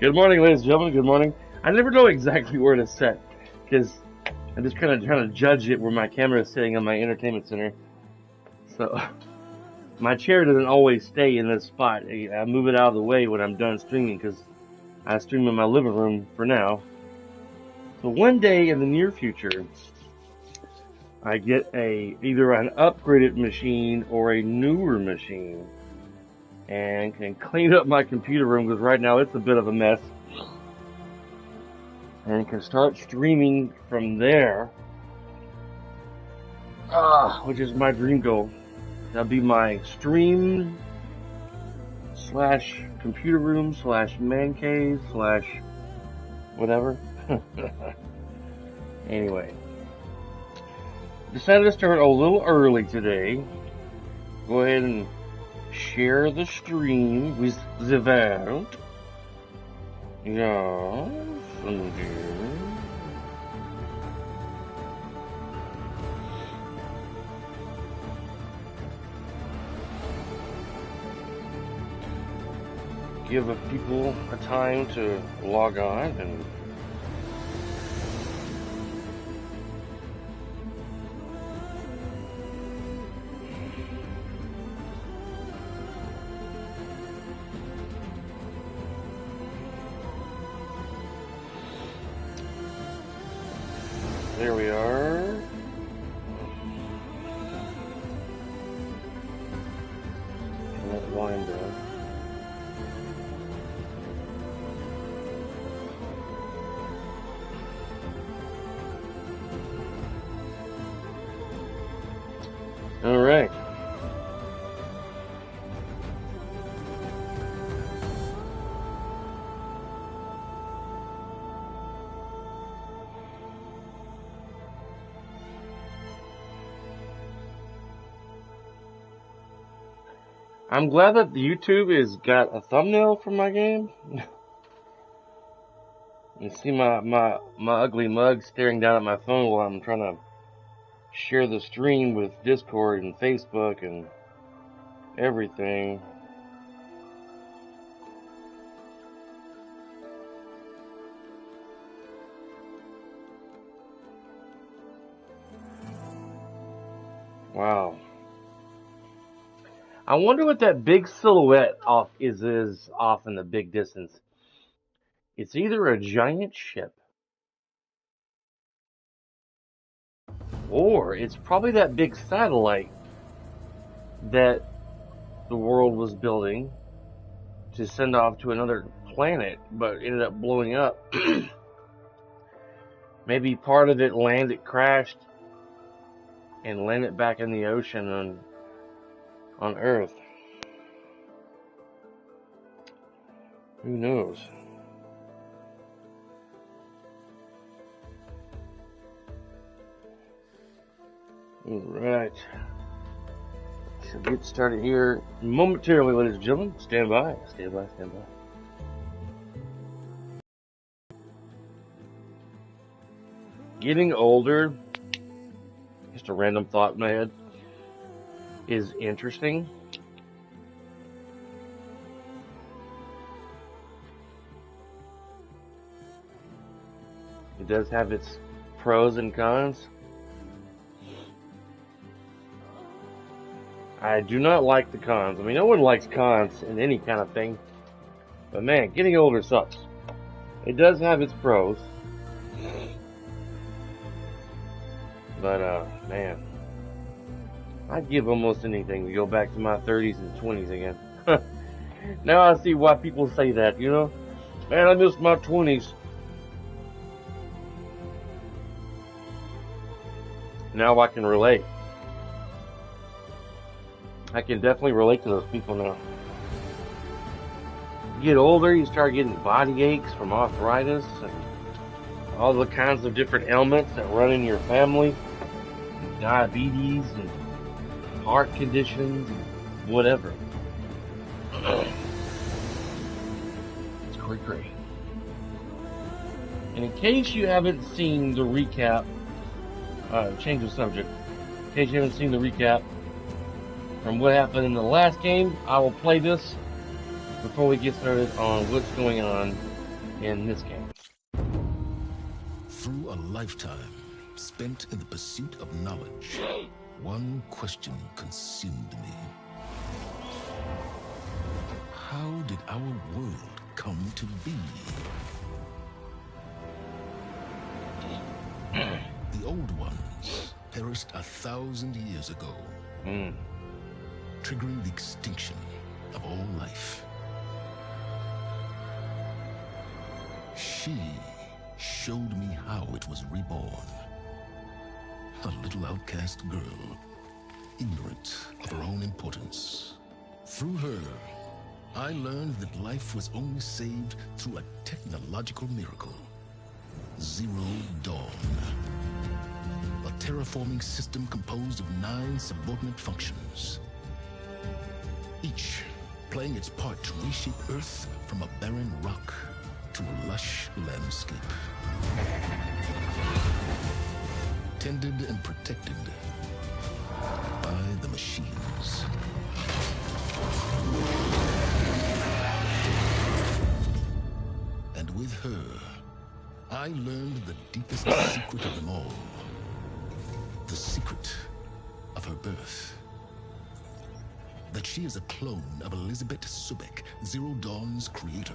Good morning, ladies and gentlemen. Good morning. I never know exactly where to set because I'm just kind of trying to judge it where my camera is sitting on my entertainment center. So my chair doesn't always stay in this spot. I move it out of the way when I'm done streaming because I stream in my living room for now. So one day in the near future, I get either an upgraded machine or a newer machine and can clean up my computer room because right now it's a bit of a mess. And can start streaming from there, which is my dream goal. That'll be my stream / computer room / man cave / whatever. Anyway, decided to start a little early today. Go ahead and share the stream with the world. Yes, indeed. Give people a time to log on and there we are. And that wind down. All right. I'm glad that YouTube has got a thumbnail for my game. You see my ugly mug staring down at my phone while I'm trying to share the stream with Discord and Facebook and everything. Wow. I wonder what that big silhouette is off in the big distance. It's either a giant ship or it's probably that big satellite that the world was building to send off to another planet, but ended up blowing up. Maybe part of it crashed, and landed back in the ocean on Earth. Who knows? Alright. So get started here momentarily, ladies and gentlemen. Stand by. Getting older, just a random thought in my head, is interesting. It does have its pros and cons. I do not like the cons. I mean, no one likes cons in any kind of thing. But man, getting older sucks. It does have its pros. But, man, I'd give almost anything to go back to my 30s and 20s again. Now I see why people say that, you know? Man, I miss my 20s. Now I can relate. I can definitely relate to those people now. You get older, you start getting body aches from arthritis and all the kinds of different ailments that run in your family. Diabetes and heart conditions and whatever. It's cray-cray. And in case you haven't seen the recap, change the subject. In case you haven't seen the recap from what happened in the last game, I will play this before we get started on what's going on in this game. Through a lifetime spent in the pursuit of knowledge, one question consumed me. How did our world come to be? The old ones perished 1,000 years ago, triggering the extinction of all life. She showed me how it was reborn. A little outcast girl, ignorant of her own importance. Through her, I learned that life was only saved through a technological miracle. Zero Dawn. A terraforming system composed of 9 subordinate functions, each playing its part to reshape Earth from a barren rock to a lush landscape. Tended and protected by the machines. And with her, I learned the deepest secret of them all. The secret of her birth. That she is a clone of Elizabeth Sobek, Zero Dawn's creator.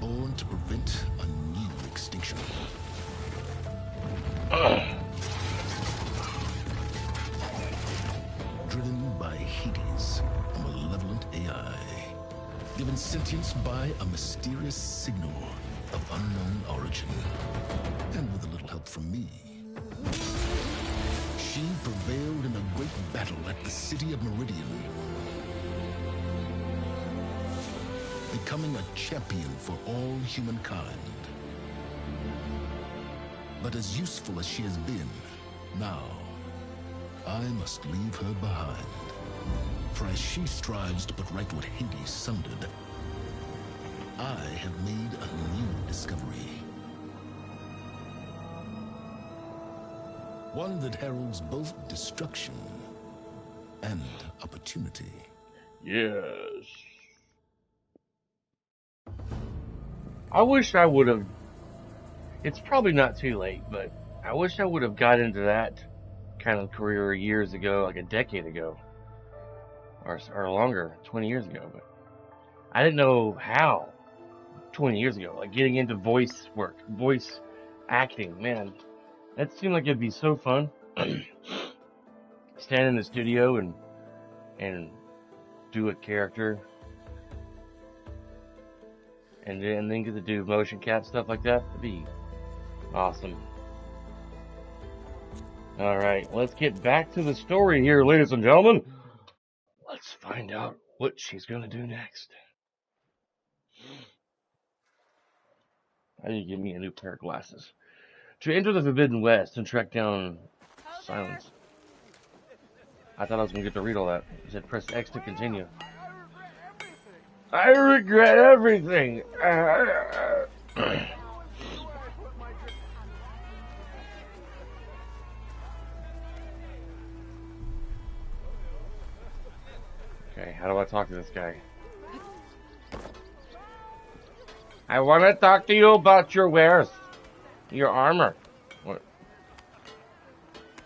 Born to prevent a new extinction. Driven by Hades, a malevolent AI. Given sentience by a mysterious signal of unknown origin. And with a little help from me. She prevailed in a great battle at the city of Meridian. Becoming a champion for all humankind. But as useful as she has been, now, I must leave her behind. For as she strives to put right what Hades sundered, I have made a new discovery. One that heralds both destruction and opportunity. Yes. I wish I would have. It's probably not too late, but I wish I would have got into that kind of career years ago, like a decade ago. Or longer, 20 years ago. But I didn't know how 20 years ago. Like getting into voice work, voice acting, man. That seemed like it'd be so fun. Stand in the studio and do a character. And then get to do motion cap stuff like that. That'd be awesome. Alright, let's get back to the story here, ladies and gentlemen. Let's find out what she's gonna do next. How do you give me a new pair of glasses? To enter the Forbidden West and track down Silence. I thought I was gonna get to read all that. It said press X to continue. I regret everything. Okay, how do I talk to this guy? I want to talk to you about your wares. Your armor. What?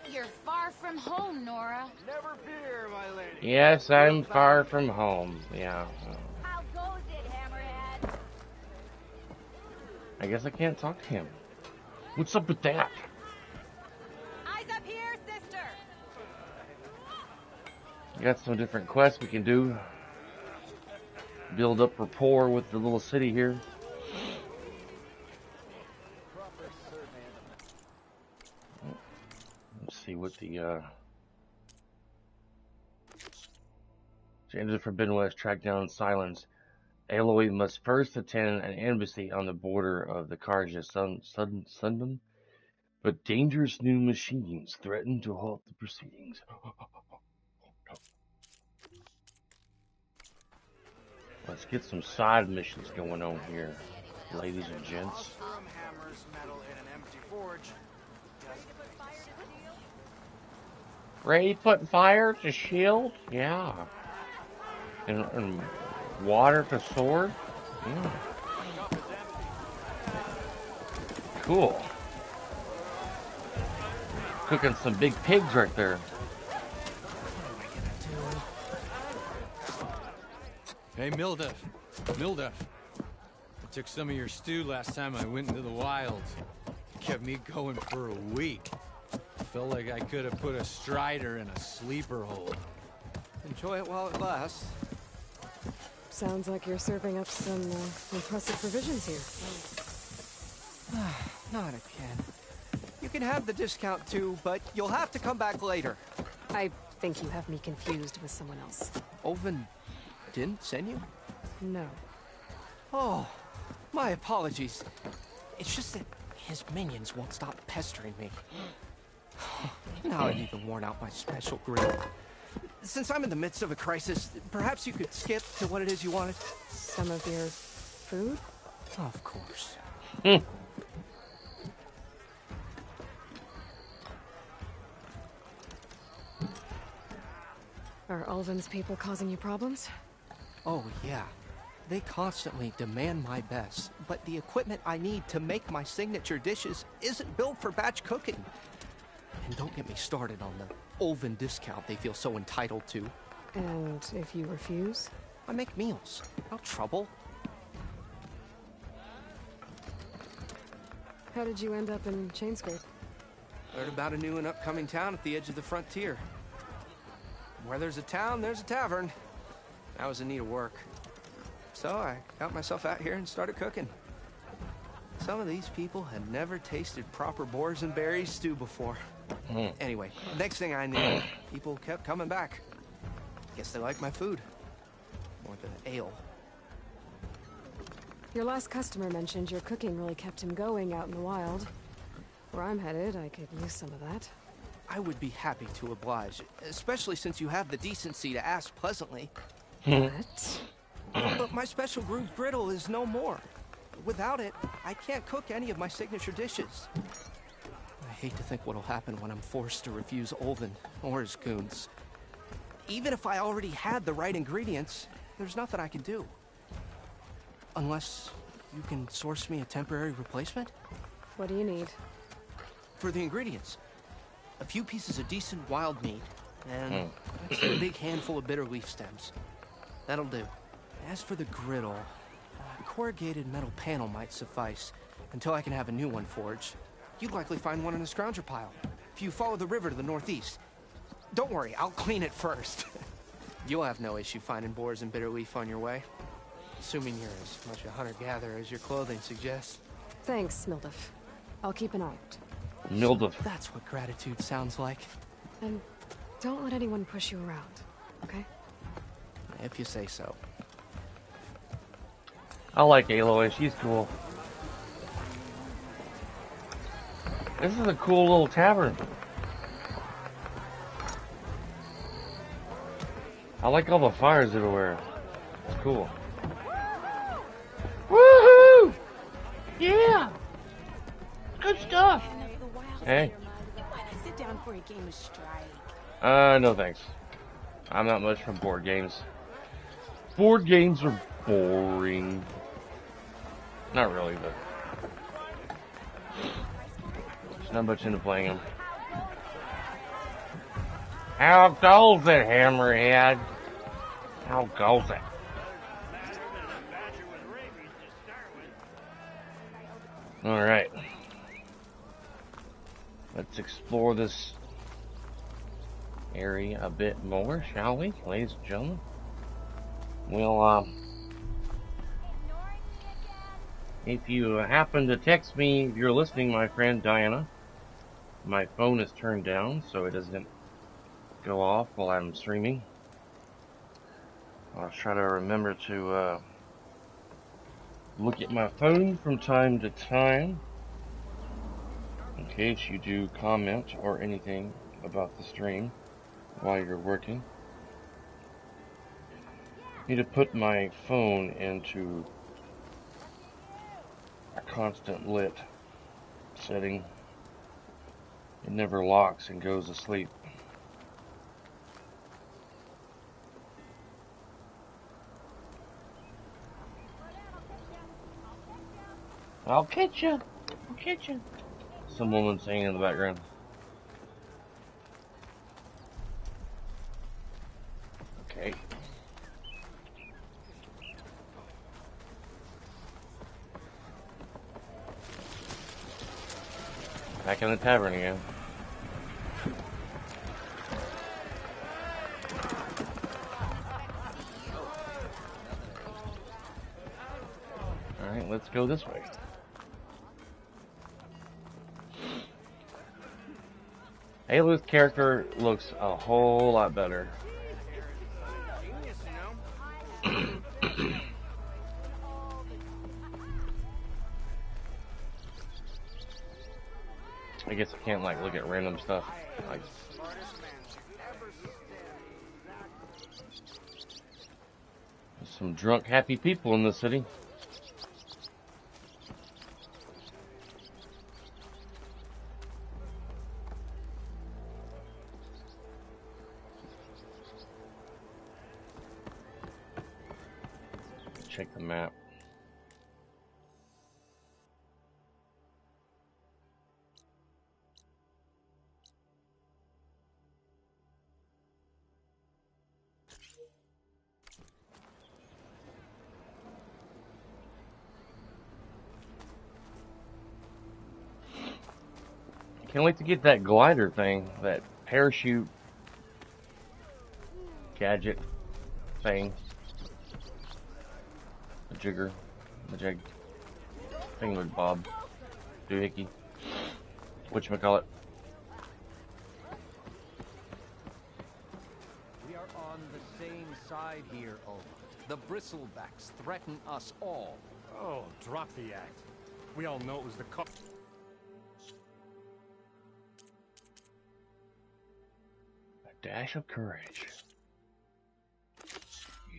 You're far from home, Nora. Never fear, my lady. Yes, I'm far from home. Yeah. How goes it, Hammerhead? I guess I can't talk to him. What's up with that? Eyes up here, sister. Got some different quests we can do. Build up rapport with the little city here. Let's see what the Change the Forbidden West, track down Silence. Aloy must first attend an embassy on the border of the Karja Sundom, but dangerous new machines threaten to halt the proceedings. Let's get some side missions going on here, ladies and gents. Hammer's metal in an empty forge. Ready to put fire to shield? Yeah. And Water to sword? Yeah. Cool. Cooking some big pigs right there. Hey, Milduff. I took some of your stew last time I went into the wilds. It kept me going for a week. Felt like I could have put a strider in a sleeper hole. Enjoy it while it lasts. Sounds like you're serving up some impressive provisions here. Not again. You can have the discount too, but you'll have to come back later. I think you have me confused with someone else. Oven didn't send you? No. Oh, my apologies. It's just that his minions won't stop pestering me. Now I've even worn out my special grill. Since I'm in the midst of a crisis, perhaps you could skip to what it is you wanted? Some of your food? Of course. Are Ulvin's people causing you problems? Oh, yeah. They constantly demand my best, but the equipment I need to make my signature dishes isn't built for batch cooking. And don't get me started on the Ulvin discount they feel so entitled to. And if you refuse? I make meals. No trouble. How did you end up in Chainscrape? Heard about a new and upcoming town at the edge of the frontier. Where there's a town, there's a tavern. I was in need of work. So I got myself out here and started cooking. Some of these people had never tasted proper boars and berries stew before. Anyway, next thing I knew, people kept coming back. Guess they like my food. Or the ale. Your last customer mentioned your cooking really kept him going out in the wild. Where I'm headed, I could use some of that. I would be happy to oblige, especially since you have the decency to ask pleasantly. What? But my special groove griddle is no more. Without it, I can't cook any of my signature dishes. I hate to think what'll happen when I'm forced to refuse Ulvin or his goons. Even if I already had the right ingredients, there's nothing I can do. Unless you can source me a temporary replacement? What do you need? For the ingredients, a few pieces of decent wild meat, and a big handful of bitter leaf stems. That'll do. As for the griddle, a corrugated metal panel might suffice until I can have a new one forged. You'd likely find one in a scrounger pile if you follow the river to the northeast. Don't worry, I'll clean it first. You'll have no issue finding boars and bitter leaf on your way. Assuming you're as much a hunter-gatherer as your clothing suggests. Thanks, Milduff. I'll keep an eye out. Milduff. That's what gratitude sounds like. And don't let anyone push you around, okay? If you say so. I like Aloy, she's cool. This is a cool little tavern. I like all the fires everywhere. It's cool. Woohoo! Yeah! Good stuff! Hey. Why not sit down for a game of Strike? No thanks. I'm not much for board games. Board games are boring. Not really, but just not much into playing them. How goes it, Hammerhead? How goes it? Alright. Let's explore this area a bit more, shall we, ladies and gentlemen? Well, if you happen to text me, if you're listening, my friend Diana, my phone is turned down so it doesn't go off while I'm streaming. I'll try to remember to look at my phone from time to time in case you do comment or anything about the stream while you're working. I need to put my phone into a constant lit setting. It never locks and goes to sleep. I'll catch you. I'll catch you. Some woman singing in the background. Okay. Back in the tavern again. Alright, let's go this way. Aloy's character looks a whole lot better. I guess I can't like look at random stuff. Like there's some drunk happy people in the city. Check the map. Can't wait to get that glider thing, that parachute gadget thing. The jigger, the jig, thing with Bob, doohickey, whatchamacallit. We are on the same side here, Olaf. The bristlebacks threaten us all. Oh, drop the act. We all know it was the cop. A dash of courage.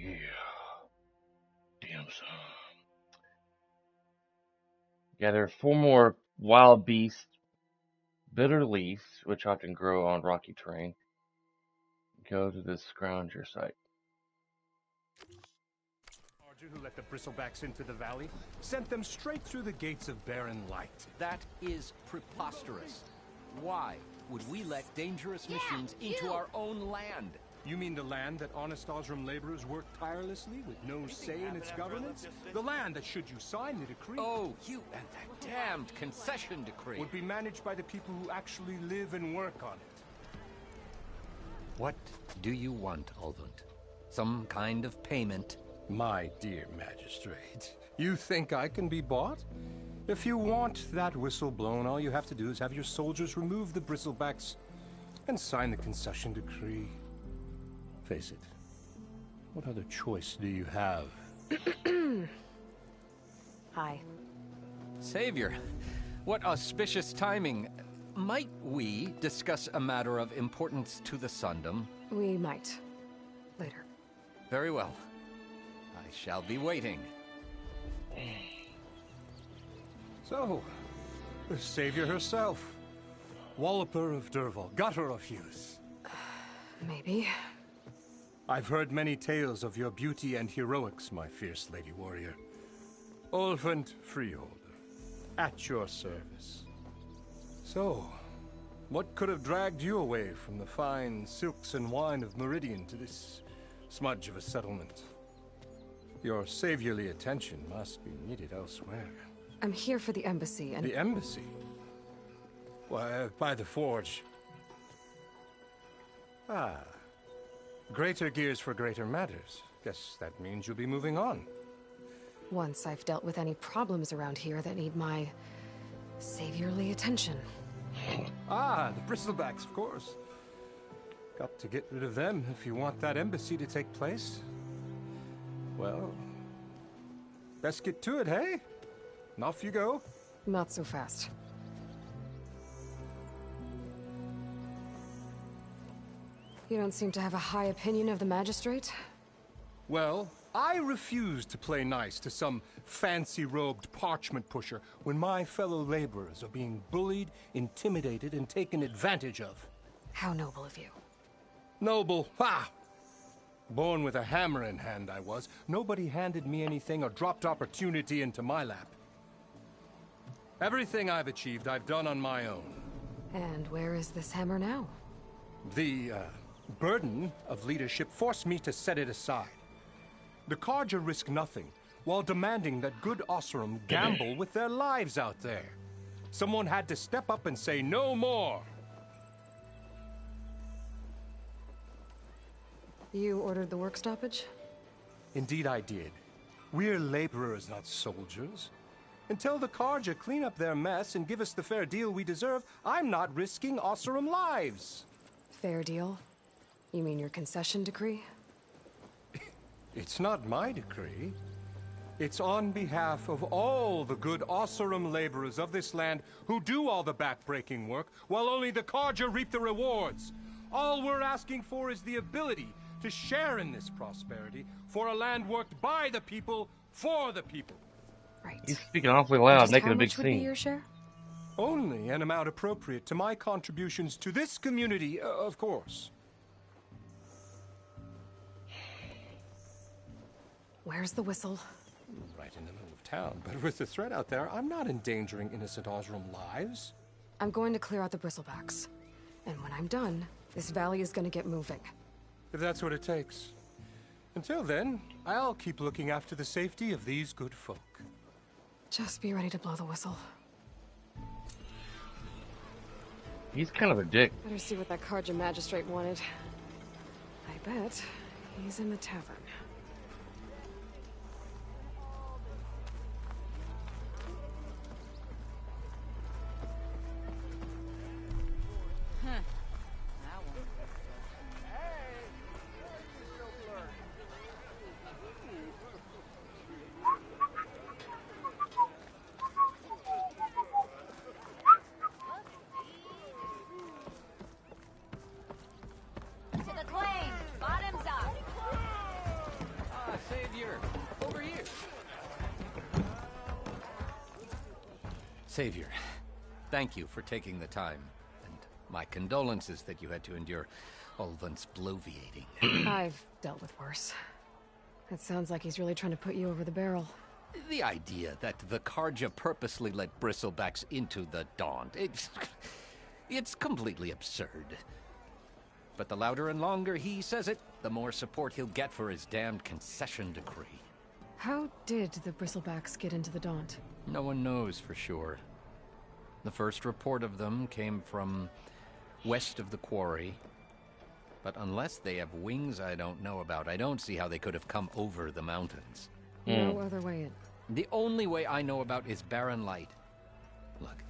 Yeah. Damn son. Yeah, there are 4 more wild beast bitter leaves, which often grow on rocky terrain. Go to this Scrounger site. Who let the bristlebacks into the valley sent them straight through the gates of Barren Light. That is preposterous. Why would we let dangerous machines into our own land? You mean the land that honest Osram laborers work tirelessly with no say in its governance? The land that, should you sign the decree... Oh, you and that damned concession decree! ...would be managed by the people who actually live and work on it. What do you want, Ulvund? Some kind of payment? My dear magistrate, you think I can be bought? If you want that whistle blown, all you have to do is have your soldiers remove the bristlebacks and sign the concession decree. Face it, what other choice do you have? Hi. Savior, what auspicious timing. Might we discuss a matter of importance to the Sundom? We might. Later. Very well. I shall be waiting. So, the Savior herself. Walloper of Derval, gutter of youth. Maybe. I've heard many tales of your beauty and heroics, my fierce lady warrior. Ulvund Freeholder, at your service. So, what could have dragged you away from the fine silks and wine of Meridian to this smudge of a settlement? Your saviorly attention must be needed elsewhere. I'm here for the embassy and... The embassy? Why, by the forge. Ah. Greater gears for greater matters. Guess that means you'll be moving on. Once I've dealt with any problems around here that need my saviorly attention. Ah, the bristlebacks, of course. Got to get rid of them if you want that embassy to take place. Well, best get to it, hey? And off you go. Not so fast. You don't seem to have a high opinion of the magistrate? Well, I refuse to play nice to some fancy-robed parchment pusher when my fellow laborers are being bullied, intimidated, and taken advantage of. How noble of you. Noble? Ha! Born with a hammer in hand, I was. Nobody handed me anything or dropped opportunity into my lap. Everything I've achieved, I've done on my own. And where is this hammer now? The burden of leadership forced me to set it aside. The Carja risk nothing, while demanding that good Oseram gamble with their lives out there. Someone had to step up and say no more. You ordered the work stoppage? Indeed I did. We're laborers, not soldiers. Until the Carja clean up their mess and give us the fair deal we deserve, I'm not risking Oseram lives. Fair deal? You mean your concession decree? It's not my decree. It's on behalf of all the good Oseram laborers of this land who do all the backbreaking work, while only the Carja reap the rewards. All we're asking for is the ability to share in this prosperity for a land worked by the people, for the people. Right. He's speaking awfully loud, Just making how a big much would be scene. your share? Only an amount appropriate to my contributions to this community, of course. Where's the whistle? Right in the middle of town, but with the threat out there, I'm not endangering innocent Oseram lives. I'm going to clear out the bristlebacks. And when I'm done, this valley is going to get moving. If that's what it takes. Until then, I'll keep looking after the safety of these good folk. Just be ready to blow the whistle. He's kind of a dick. Better see what that Carja magistrate wanted. I bet he's in the tavern. Savior, thank you for taking the time, and my condolences that you had to endure Ulvund's bloviating. I've dealt with worse. It sounds like he's really trying to put you over the barrel. The idea that the Carja purposely let bristlebacks into the Daunt, it's completely absurd. But the louder and longer he says it, the more support he'll get for his damned concession decree. How did the bristlebacks get into the Daunt? No one knows for sure. The first report of them came from west of the quarry. But unless they have wings I don't know about, I don't see how they could have come over the mountains. No other way in. The only way I know about is Barren Light. Look,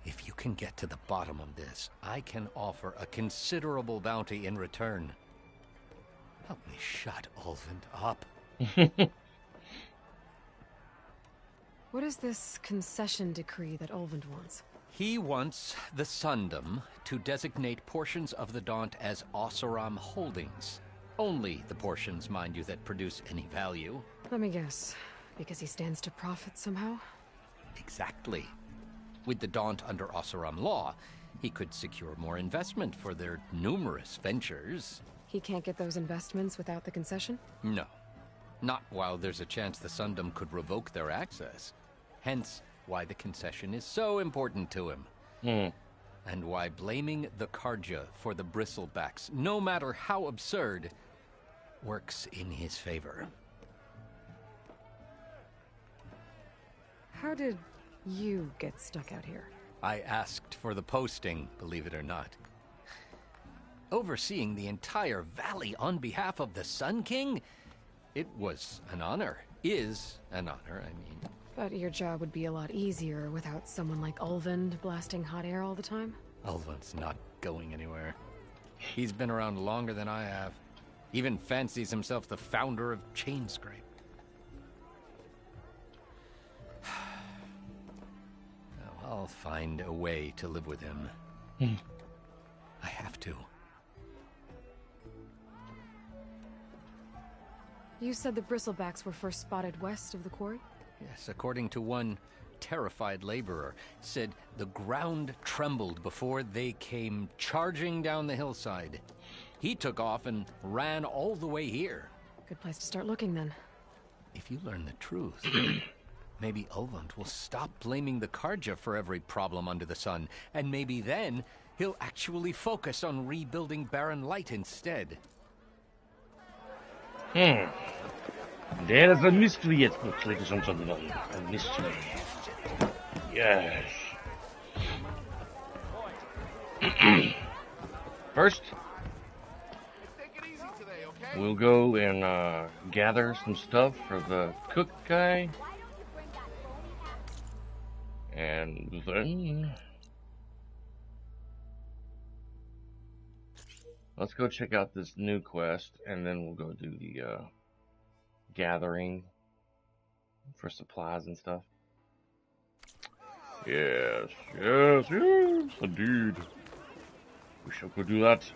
if you can get to the bottom of this, I can offer a considerable bounty in return. Help me shut Ulvund up. What is this concession decree that Ulvund wants? He wants the Sundom to designate portions of the Daunt as Oseram holdings. Only the portions, mind you, that produce any value. Let me guess. Because he stands to profit somehow? Exactly. With the Daunt under Oseram law, he could secure more investment for their numerous ventures. He can't get those investments without the concession? No. Not while there's a chance the Sundom could revoke their access. Hence, why the concession is so important to him. And why blaming the Carja for the bristlebacks, no matter how absurd, works in his favor. How did you get stuck out here? I asked for the posting, believe it or not. Overseeing the entire valley on behalf of the Sun King? It was an honor. Is an honor, I mean. But your job would be a lot easier without someone like Ulvund blasting hot air all the time? Ulvund's not going anywhere. He's been around longer than I have. Even fancies himself the founder of Chainscrape. I'll find a way to live with him. I have to. You said the bristlebacks were first spotted west of the quarry? Yes, according to one terrified laborer, said the ground trembled before they came charging down the hillside. He took off and ran all the way here. Good place to start looking then. If you learn the truth, Maybe Ulvund will stop blaming the Karja for every problem under the sun, and maybe then he'll actually focus on rebuilding Barren Light instead. There is a mystery at work, ladies and gentlemen. A mystery. Yes. First, we'll go and gather some stuff for the cook guy. And then let's go check out this new quest, and then we'll go do the gathering for supplies and stuff. Yes, indeed. We shall go do that.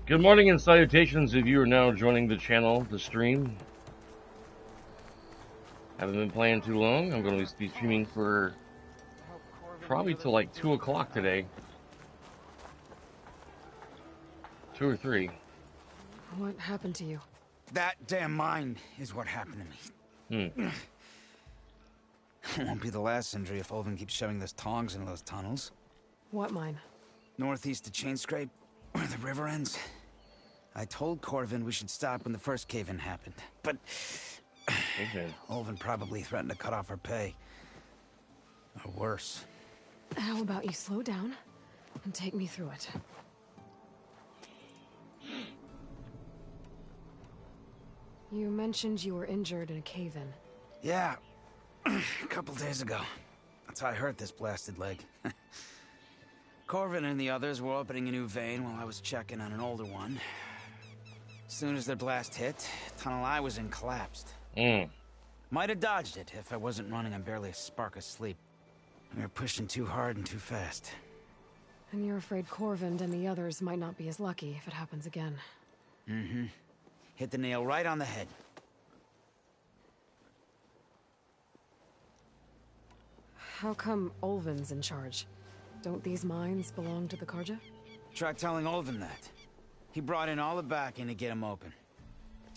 Good morning and salutations if you are now joining the channel, the stream. Haven't been playing too long. I'm going to be streaming for probably till like 2 o'clock today. 2 or 3. What happened to you? That damn mine is what happened to me. It won't be the last injury if Ulvund keeps shoving those tongs into those tunnels. What mine? Northeast of Chainscrape, where the river ends. I told Corvin we should stop when the first cave-in happened, but Ulvund probably threatened to cut off our pay. Or worse. How about you slow down and take me through it? You mentioned you were injured in a cave-in. Yeah, a couple days ago. That's how I hurt this blasted leg. Corvin and the others were opening a new vein while I was checking on an older one. As soon as their blast hit, the tunnel I was in collapsed. Might have dodged it if I wasn't running on barely a spark of sleep. We were pushing too hard and too fast. And you're afraid Corvin and the others might not be as lucky if it happens again. Hit the nail right on the head. How come Ulvund's in charge? Don't these mines belong to the Karja? Try telling Ulvund that. He brought in all the backing to get them open.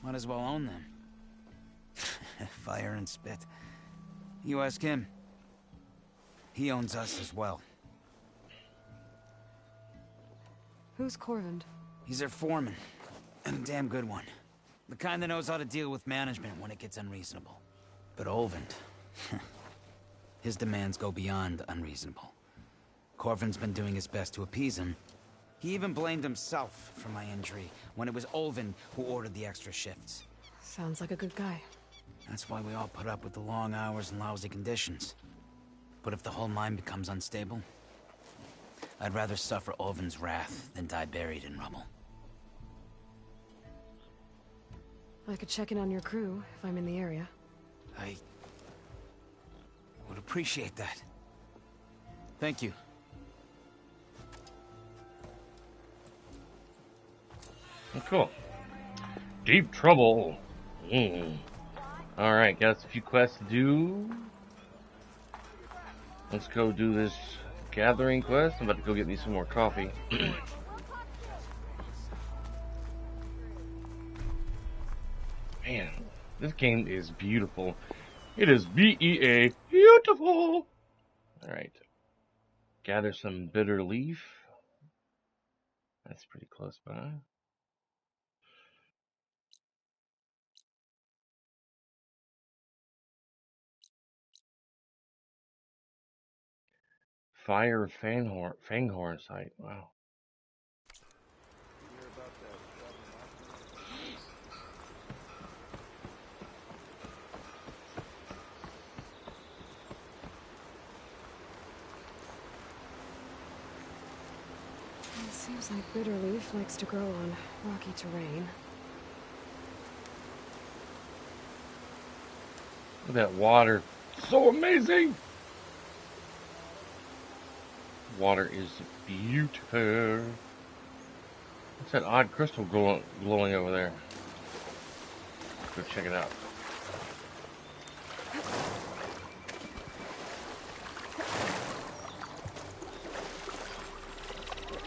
Might as well own them. Fire and spit. You ask him. He owns us as well. Who's Corvin? He's their foreman. And a damn good one. The kind that knows how to deal with management when it gets unreasonable. But Ulvund... his demands go beyond unreasonable. Corvin's been doing his best to appease him. He even blamed himself for my injury when it was Ulvund who ordered the extra shifts. Sounds like a good guy. That's why we all put up with the long hours and lousy conditions. But if the whole mine becomes unstable, I'd rather suffer Ulvund's wrath than die buried in rubble. I could check in on your crew if I'm in the area. I would appreciate that. Thank you. Oh, cool. Deep trouble. Alright, got us a few quests to do. Let's go do this gathering quest. I'm about to go get me some more coffee. Man, this game is beautiful. It is BEA beautiful. Alright. Gather some bitter leaf. That's pretty close by. Fire Fanghorn site. Wow. It seems like bitterleaf likes to grow on rocky terrain. Look at that water. So amazing! Water is beautiful. What's that odd crystal glowing over there? Let's go check it out.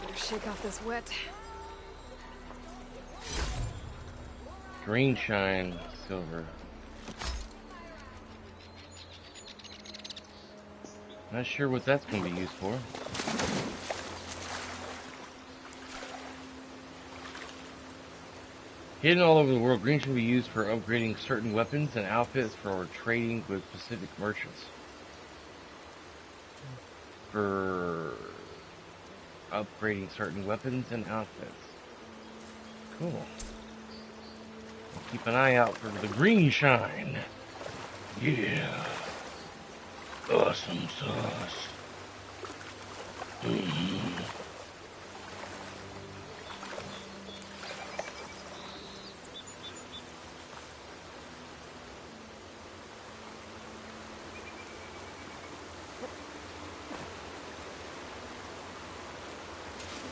Better shake off this wet. Green shine silver. Not sure what that's going to be used for. Hidden all over the world, green should be used for upgrading certain weapons and outfits for trading with specific merchants. For upgrading certain weapons and outfits. Cool. I'll keep an eye out for the green shine. Yeah. Awesome sauce.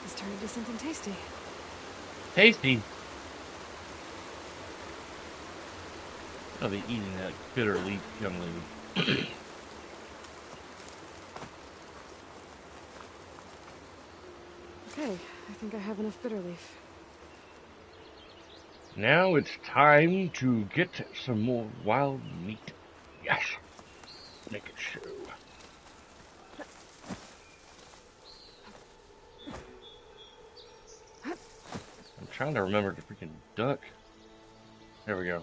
Let's turn into something tasty. Tasty? I'll be eating that bitter leaf, young lady. Okay, I think I have enough bitter leaf. Now it's time to get some more wild meat. Yes! Make it show. I'm trying to remember the freaking duck. There we go.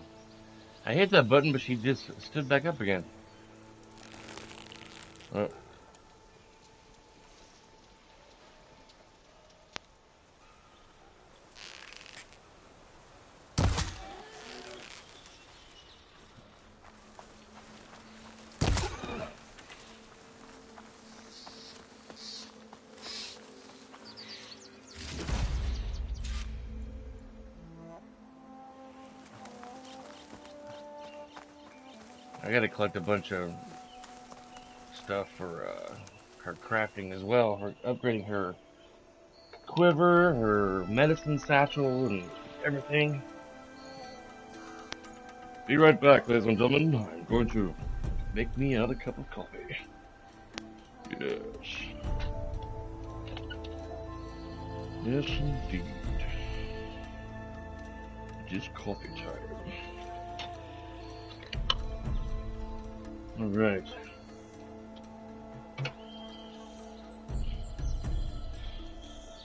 I hit that button, but she just stood back up again. Oh. I gotta collect a bunch of stuff for her crafting as well, her upgrading her quiver, her medicine satchel, and everything. Be right back, ladies and gentlemen. I'm going to make me another cup of coffee. Yes. Yes, indeed. It is coffee time. Alright.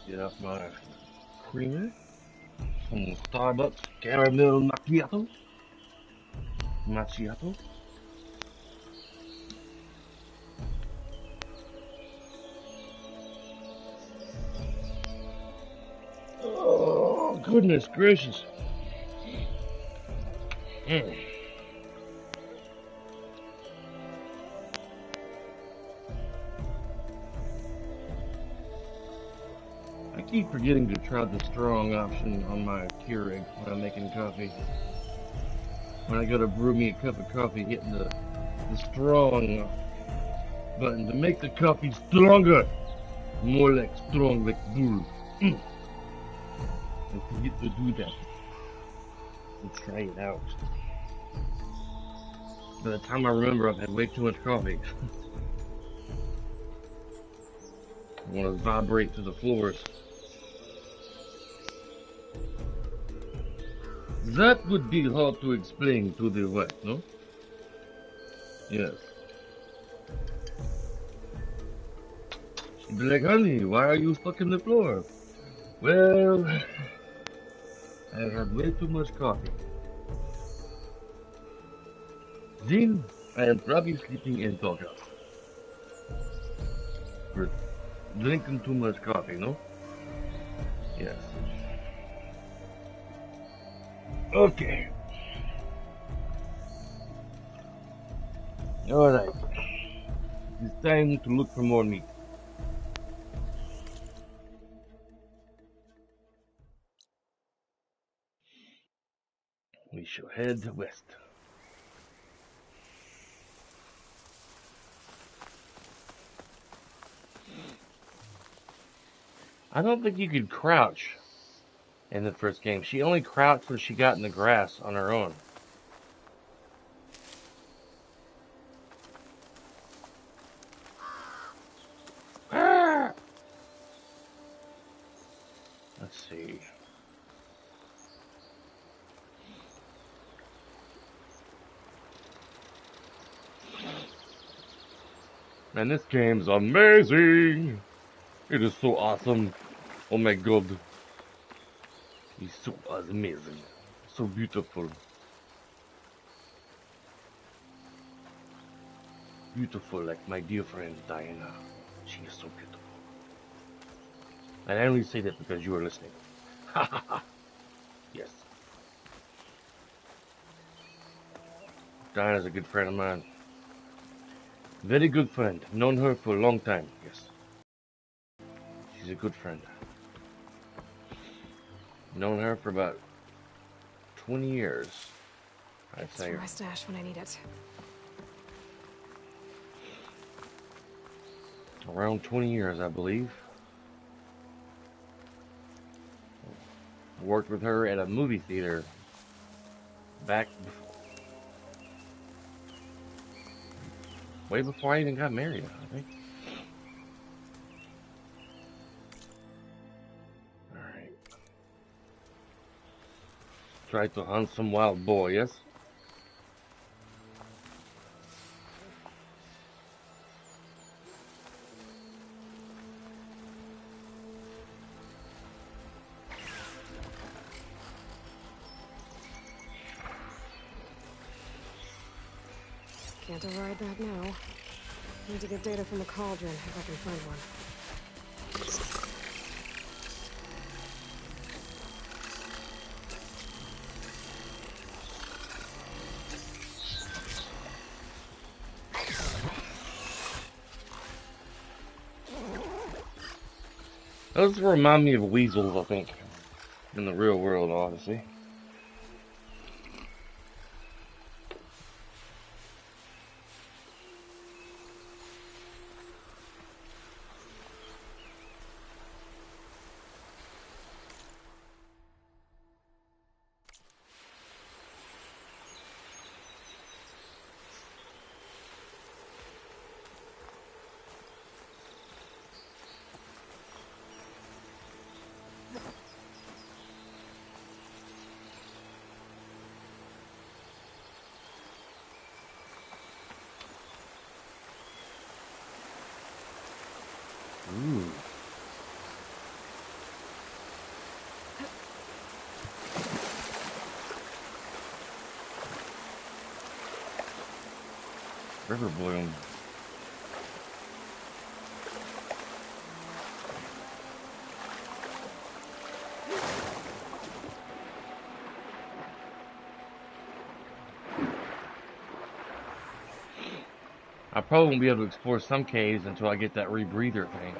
Get off my creamer. Some Starbucks caramel macchiato. Macchiato. Oh, goodness gracious. I keep forgetting to try the strong option on my Keurig when I'm making coffee. When I go to brew me a cup of coffee, hitting the strong button to make the coffee stronger. More like strong, like bull. I forget to do that. And try it out. By the time I remember, I've had way too much coffee. I want to vibrate to the floors. That would be hard to explain to the wife, no? Yes. She'd be like, honey, why are you stuck in the floor? Well, I had way too much coffee. Then, I am probably sleeping in doghouse. For drinking too much coffee, no? Yes. Okay. Alright. It's time to look for more meat. We shall head west. I don't think you could crouch in the first game. She only crouched when she got in the grass on her own. Ah! Let's see. Man, this game's amazing! It is so awesome. Oh my god. It's so amazing. So beautiful. Beautiful like my dear friend Diana. She is so beautiful. And I only say that because you are listening. Ha ha ha. Yes. Diana's a good friend of mine. Very good friend. Known her for a long time. Yes. She's a good friend. Known her for about 20 years. I'd say. It's for my stash when I need it. Around 20 years, I believe. Worked with her at a movie theater back way before I even got married, I think. Alright. Try to hunt some wild boar, yes? Can't override that now. Need to get data from the cauldron if I can find one. Those remind me of weasels, I think, in the real world, obviously. Ooh. River bloom. I probably won't be able to explore some caves until I get that rebreather thing.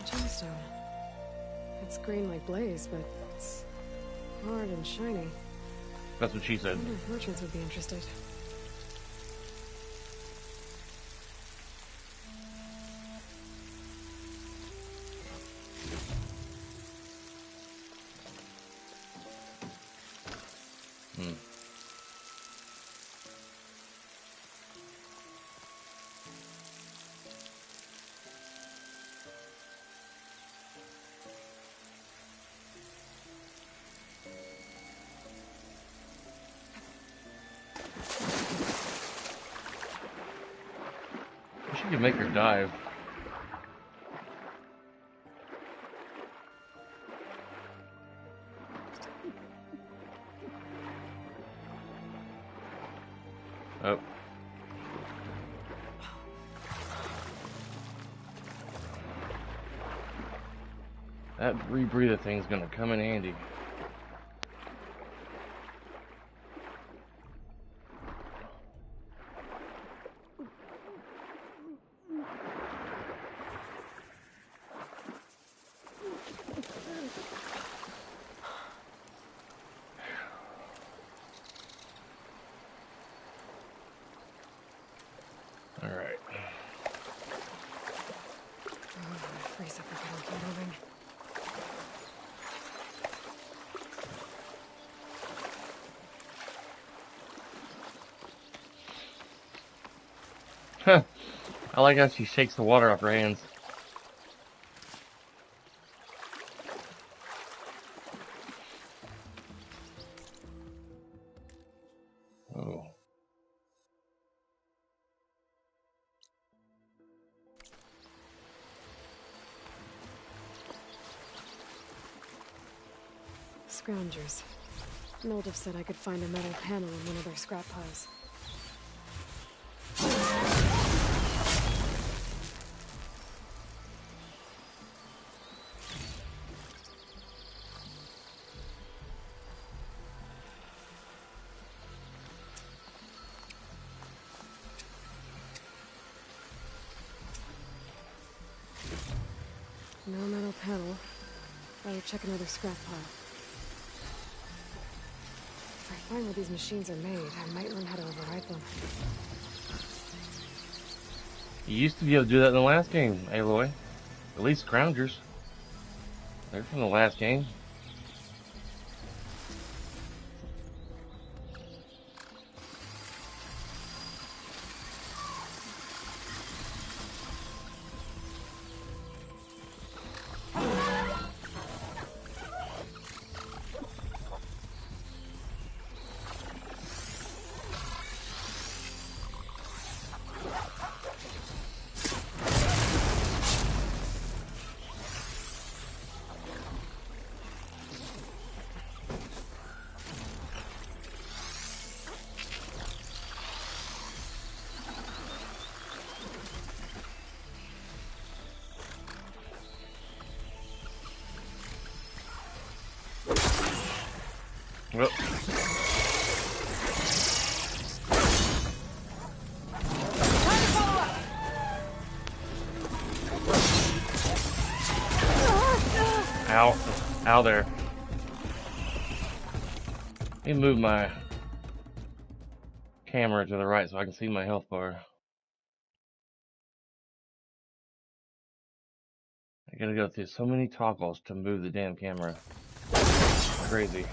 Gemstone. It's green like blaze, but it's hard and shiny. That's what she said. I wonder if merchants would be interested. She could make her dive. Oh. That rebreather thing's gonna come in handy. All right. Freeze up if I don't keep moving. Huh. I like how she shakes the water off her hands. Oh. Scroungers. Noldiv said I could find a metal panel in one of their scrap piles. No metal panel. Better check another scrap pile. If I find where these machines are made, I might learn how to override them. You used to be able to do that in the last game, Aloy. At least Scroungers. They're from the last game. Well. Ow. Ow there. Let me move my camera to the right so I can see my health bar. I gotta go through so many toggles to move the damn camera. Crazy.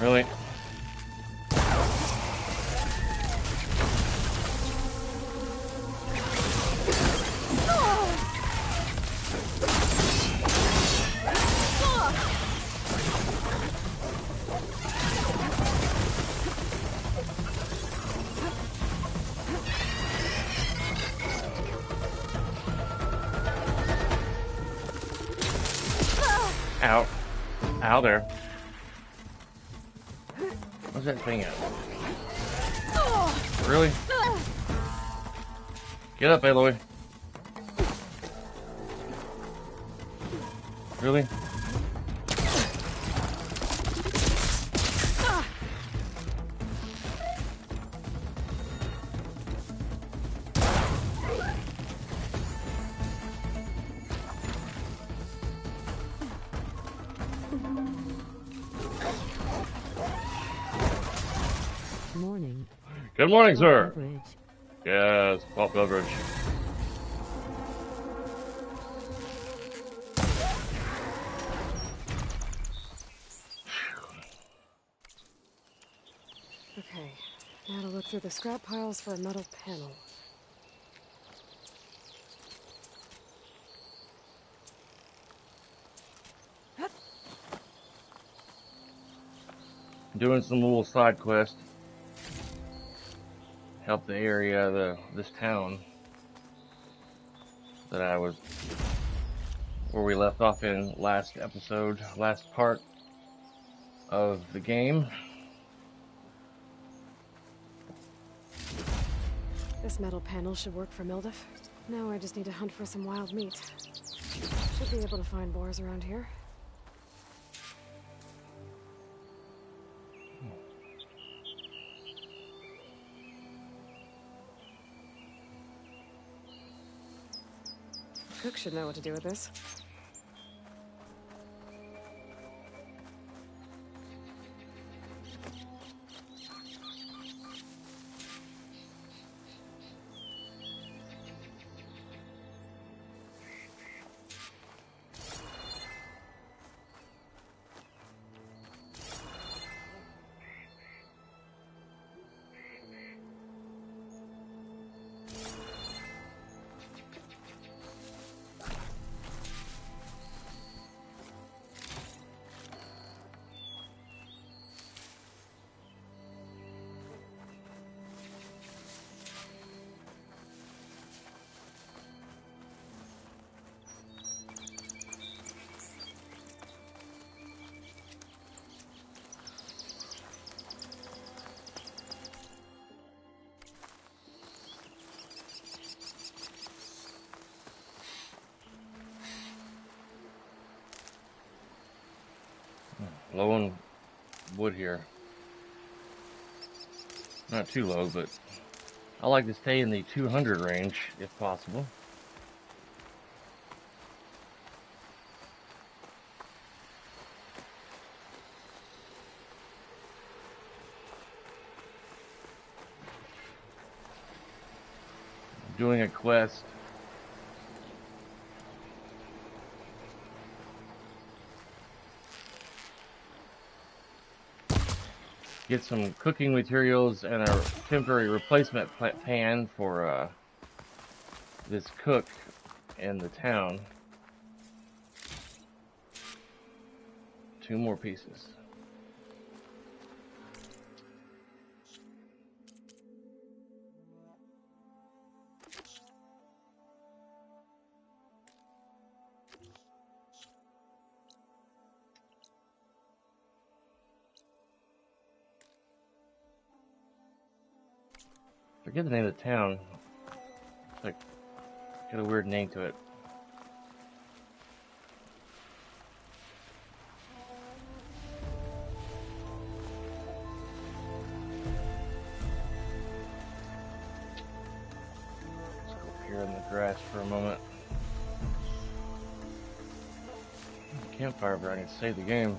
Really? Ow. Ow there. What's that thing at? Really? Get up, Aloy. Really? morning. Good morning, sir. Beverage. Yes, Paul Beverage. Okay, now to look through the scrap piles for a metal panel. Doing some little side quest. Help the area, this town that I was, where we left off in last episode, last part of the game. This metal panel should work for Mildef. Now I just need to hunt for some wild meat. Should be able to find boars around here. Cook should know what to do with this. Low on wood here. Not too low, but I like to stay in the 200 range if possible. Doing a quest. Get some cooking materials and a temporary replacement pan for this cook in the town. 2 more pieces. Forget the name of the town. It's like, got a weird name to it. Let's go up here in the grass for a moment. Campfire, but I can save the game.